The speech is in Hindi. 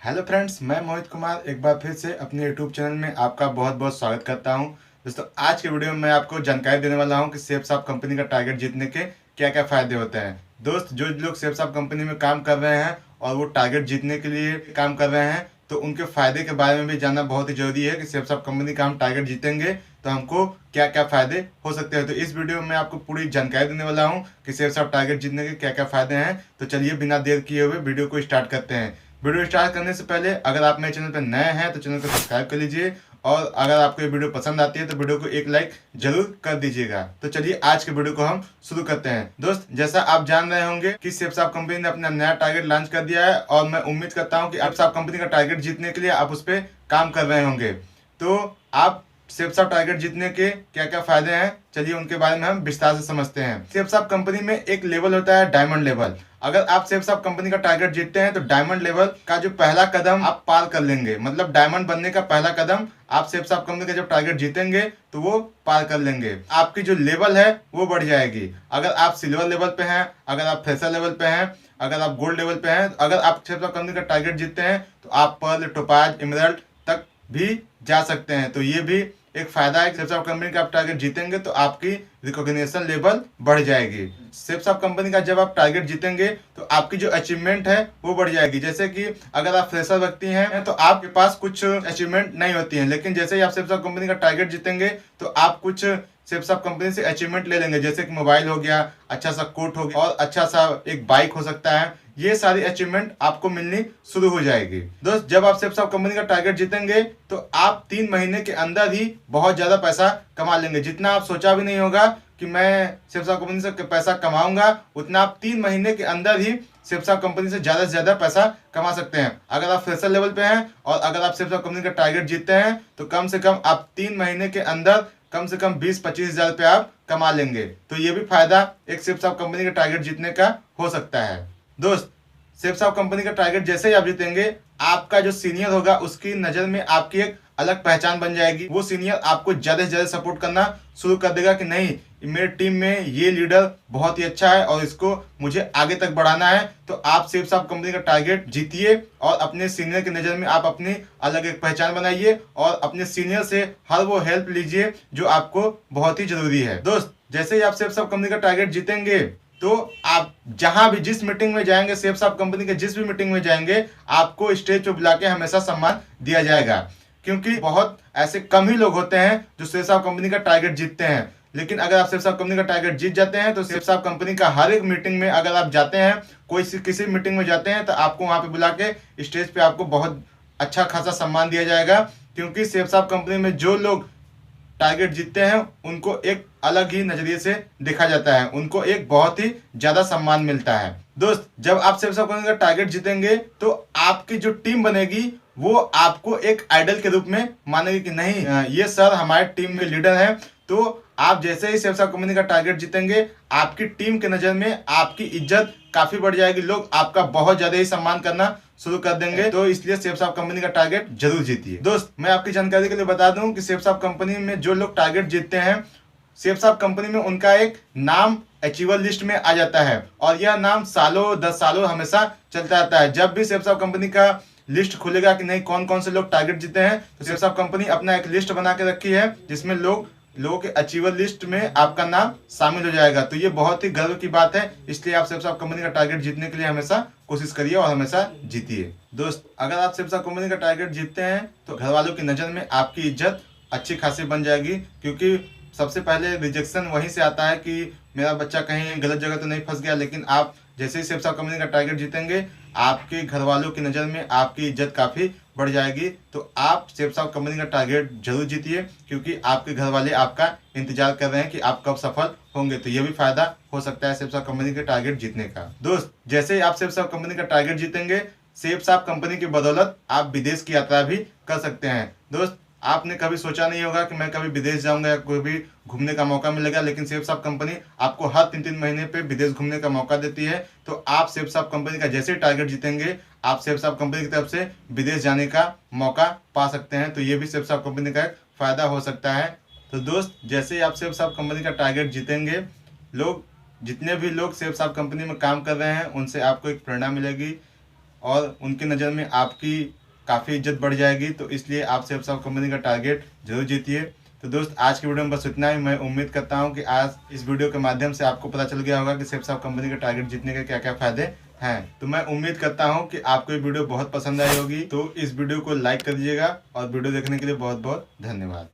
हेलो फ्रेंड्स, मैं मोहित कुमार एक बार फिर से अपने यूट्यूब चैनल में आपका बहुत बहुत स्वागत करता हूं। दोस्तों, आज के वीडियो में मैं आपको जानकारी देने वाला हूं कि सेफ्सॉफ्ट कंपनी का टारगेट जीतने के क्या क्या फ़ायदे होते हैं। दोस्त, जो लोग सेफ्सॉफ्ट कंपनी में काम कर रहे हैं और वो टारगेट जीतने के लिए काम कर रहे हैं, तो उनके फ़ायदे के बारे में भी जानना बहुत ही ज़रूरी है कि सेफ्सॉफ्ट कंपनी का हम टारगेट जीतेंगे तो हमको क्या क्या फ़ायदे हो सकते हैं। तो इस वीडियो में मैं आपको पूरी जानकारी देने वाला हूँ कि सेफ्सॉफ्ट टारगेट जीतने के क्या क्या फ़ायदे हैं। तो चलिए बिना देर किए हुए वीडियो को स्टार्ट करते हैं। वीडियो स्टार्ट करने से पहले अगर आप मेरे चैनल पर नए हैं तो चैनल को सब्सक्राइब कर लीजिए, और अगर आपको ये वीडियो पसंद आती है तो वीडियो को एक लाइक जरूर कर दीजिएगा। तो चलिए आज के वीडियो को हम शुरू करते हैं। दोस्त, जैसा आप जान रहे होंगे कि सेफ्सॉफ्ट कंपनी ने अपना नया टारगेट लॉन्च कर दिया है, और मैं उम्मीद करता हूं कि सेफ्सॉफ्ट कंपनी का टारगेट जीतने के लिए आप उस पर काम कर रहे होंगे। तो आप सेफ्सॉफ्ट टारगेट जीतने के क्या क्या फायदे हैं, चलिए उनके बारे में हम विस्तार से समझते हैं। सेफ्सॉफ्ट कंपनी में एक लेवल होता है डायमंड लेवल। अगर आप सेफ्सॉफ्ट कंपनी का टारगेट जीतते हैं तो डायमंड लेवल का जो पहला कदम आप पार कर लेंगे, मतलब डायमंड बनने का पहला कदम आप सेफ्सॉफ्ट कंपनी का जब टारगेट जीतेंगे तो वो पार कर लेंगे। आपकी जो लेवल है वो बढ़ जाएगी। अगर आप सिल्वर लेवल पे हैं, अगर आप फ्रेशर लेवल पे हैं, अगर आप गोल्ड लेवल पे हैं, अगर आप सेफ्सॉफ्ट कंपनी का टारगेट जीतते हैं तो आप पर्ल, टोपाज, एमराल्ड तक भी जा सकते हैं। तो ये भी एक फायदा है कि सेफ्सॉफ्ट कंपनी का आप टारगेट जीतेंगे तो आपकी रिकॉग्निशन लेवल बढ़ जाएगी। सेफ्सॉफ्ट कंपनी का जब आप टारगेट जीतेंगे तो आपकी जो अचीवमेंट है वो बढ़ जाएगी। जैसे कि अगर आप फ्रेशर व्यक्ति हैं तो आपके पास कुछ अचीवमेंट नहीं होती हैं, लेकिन जैसे ही आप सेफ्सॉफ्ट कंपनी का टारगेट जीतेंगे तो आप कुछ सेफ्सॉफ्ट कंपनी से अचीवमेंट ले लेंगे, जैसे कि मोबाइल हो गया, अच्छा सा कोट हो गया, और अच्छा सा एक बाइक हो सकता है। ये सारी अचीवमेंट आपको मिलनी शुरू हो जाएगी। दोस्त, जब आप सेफ्सॉफ्ट कंपनी का टारगेट जीतेंगे तो आप 3 महीने के अंदर ही बहुत ज्यादा पैसा कमा लेंगे। जितना आप सोचा भी नहीं होगा कि मैं सेफ्सॉफ्ट कंपनी से पैसा कमाऊंगा, उतना आप 3 महीने के अंदर ही सेफ्सॉफ्ट कंपनी से ज्यादा से ज्यादा पैसा कमा सकते हैं। अगर आप फ्रेशर लेवल पे हैं और अगर आप सेफ्सॉफ्ट कंपनी का टारगेट जीतते हैं तो कम से कम आप 3 महीने के अंदर कम से कम 20-25 हजार रुपये आप कमा लेंगे। तो ये भी फायदा एक सेफ्सॉफ्ट कंपनी का टारगेट जीतने का हो सकता है। दोस्त, सेफ्सॉफ्ट कंपनी का टारगेट जैसे ही आप जीतेंगे, आपका जो सीनियर होगा उसकी नज़र में आपकी एक अलग पहचान बन जाएगी। वो सीनियर आपको ज़्यादा से ज़्यादा सपोर्ट करना शुरू कर देगा कि नहीं, मेरे टीम में ये लीडर बहुत ही अच्छा है और इसको मुझे आगे तक बढ़ाना है। तो आप सेफ्सॉफ्ट कंपनी का टारगेट जीतिए और अपने सीनियर की नज़र में आप अपनी अलग एक पहचान बनाइए, और अपने सीनियर से हर वो हेल्प लीजिए जो आपको बहुत ही ज़रूरी है। दोस्त, जैसे ही आप सेफ्सॉफ्ट कंपनी का टारगेट जीतेंगे तो आप जहां भी जिस मीटिंग में जाएंगे, सेफ्सॉफ्ट कंपनी के जिस भी मीटिंग में जाएंगे, आपको स्टेज पे बुला के हमेशा सम्मान दिया जाएगा। क्योंकि बहुत ऐसे कम ही लोग होते हैं जो सेफ्सॉफ्ट कंपनी का टारगेट जीतते हैं। लेकिन अगर आप सेफ्सॉफ्ट कंपनी का टारगेट जीत जाते हैं तो सेफ्सॉफ्ट कंपनी का हर एक मीटिंग में अगर आप जाते हैं, कोई किसी मीटिंग में जाते हैं, तो आपको वहां पे बुला के स्टेज पे आपको बहुत अच्छा खासा सम्मान दिया जाएगा। क्योंकि सेफ्सॉफ्ट कंपनी में जो लोग टारगेट जीतते हैं उनको एक अलग ही नजरिए से देखा जाता है, उनको एक बहुत ही ज्यादा सम्मान मिलता है। दोस्त, जब आप सेफ्सॉफ्ट कंपनी का टारगेट जीतेंगे तो आपकी जो टीम बनेगी वो आपको एक आइडल के रूप में मानेगी कि नहीं, ये सर हमारे टीम के लीडर हैं। तो आप जैसे ही सेफ्सॉफ्ट कंपनी का टारगेट जीतेंगे, आपकी टीम के नजर में आपकी इज्जत काफी बढ़ जाएगी, लोग आपका बहुत ज्यादा ही सम्मान करना शुरू कर देंगे। तो इसलिए सेफ्सॉफ्ट कंपनी का टारगेट जरूर जीतिए। दोस्त, मैं आपकी जानकारी के लिए बता दूं कि सेफ्सॉफ्ट कंपनी में जो लोग टारगेट जीतते हैं, सेफ्सॉफ्ट कंपनी में उनका एक नाम अचीवर लिस्ट में आ जाता है, और यह नाम सालों 10 सालों हमेशा चलता रहता है। जब भी सेफ्सॉफ्ट कंपनी का लिस्ट खुलेगा कि नहीं कौन कौन से लोग टारगेट जीते हैं, तो सेफ्सॉफ्ट कंपनी अपना एक लिस्ट बना के रखी है जिसमें लोगों के अचीवर लिस्ट में आपका नाम शामिल हो जाएगा। तो ये बहुत ही गर्व की बात है, इसलिए आप सेफ्सॉफ्ट कंपनी का टारगेट जीतने के लिए हमेशा कोशिश करिए और हमेशा जीतिए। दोस्त, अगर आप सेफ्सॉफ्ट कंपनी का टारगेट जीतते हैं तो घर वालों की नज़र में आपकी इज्जत अच्छी खासी बन जाएगी। क्योंकि सबसे पहले रिजेक्शन वहीं से आता है कि मेरा बच्चा कहीं गलत जगह तो नहीं फंस गया। लेकिन आप जैसे ही सेफ्सॉफ्ट कंपनी का टारगेट जीतेंगे, आपके घर वालों की नज़र में आपकी इज्जत काफ़ी बढ़ जाएगी। तो आप सेफ्सॉफ्ट कंपनी का टारगेट जरूर जीतिए, क्योंकि आपके घर वाले आपका इंतजार कर रहे हैं कि आप कब सफल होंगे। तो ये भी फायदा हो सकता है सेफ्सॉफ्ट कंपनी के टारगेट जीतने का। दोस्त, जैसे ही आप सेफ्सॉफ्ट कंपनी का टारगेट जीतेंगे, सेफ्सॉफ्ट कंपनी की बदौलत आप विदेश की यात्रा भी कर सकते हैं। दोस्त, आपने कभी सोचा नहीं होगा कि मैं कभी विदेश जाऊंगा या कोई भी घूमने का मौका मिलेगा, लेकिन सेफ्सॉफ्ट कंपनी आपको हर 3-3 महीने पे विदेश घूमने का मौका देती है। तो आप सेफ्सॉफ्ट कंपनी का जैसे ही टारगेट जीतेंगे, आप सेफ्सॉफ्ट कंपनी की तरफ से विदेश जाने का मौका पा सकते हैं। तो ये भी सेफ्सॉफ्ट कंपनी का एक फायदा हो सकता है। तो दोस्त, जैसे ही आप सेफ्सॉफ्ट कंपनी का टारगेट जीतेंगे, जितने भी लोग सेफ्सॉफ्ट कंपनी में काम कर रहे हैं उनसे आपको एक प्रेरणा मिलेगी। और उनकी नज़र में आपकी काफ़ी इज्जत बढ़ जाएगी। तो इसलिए आप सेफ साहब कंपनी का टारगेट जरूर जीतिए। तो दोस्त, आज की वीडियो में बस इतना ही। मैं उम्मीद करता हूं कि आज इस वीडियो के माध्यम से आपको पता चल गया होगा कि सेफ साहब कंपनी का टारगेट जीतने के क्या क्या फायदे हैं। तो मैं उम्मीद करता हूं कि आपको ये वीडियो बहुत पसंद आई होगी। तो इस वीडियो को लाइक कर दीजिएगा और वीडियो देखने के लिए बहुत बहुत धन्यवाद।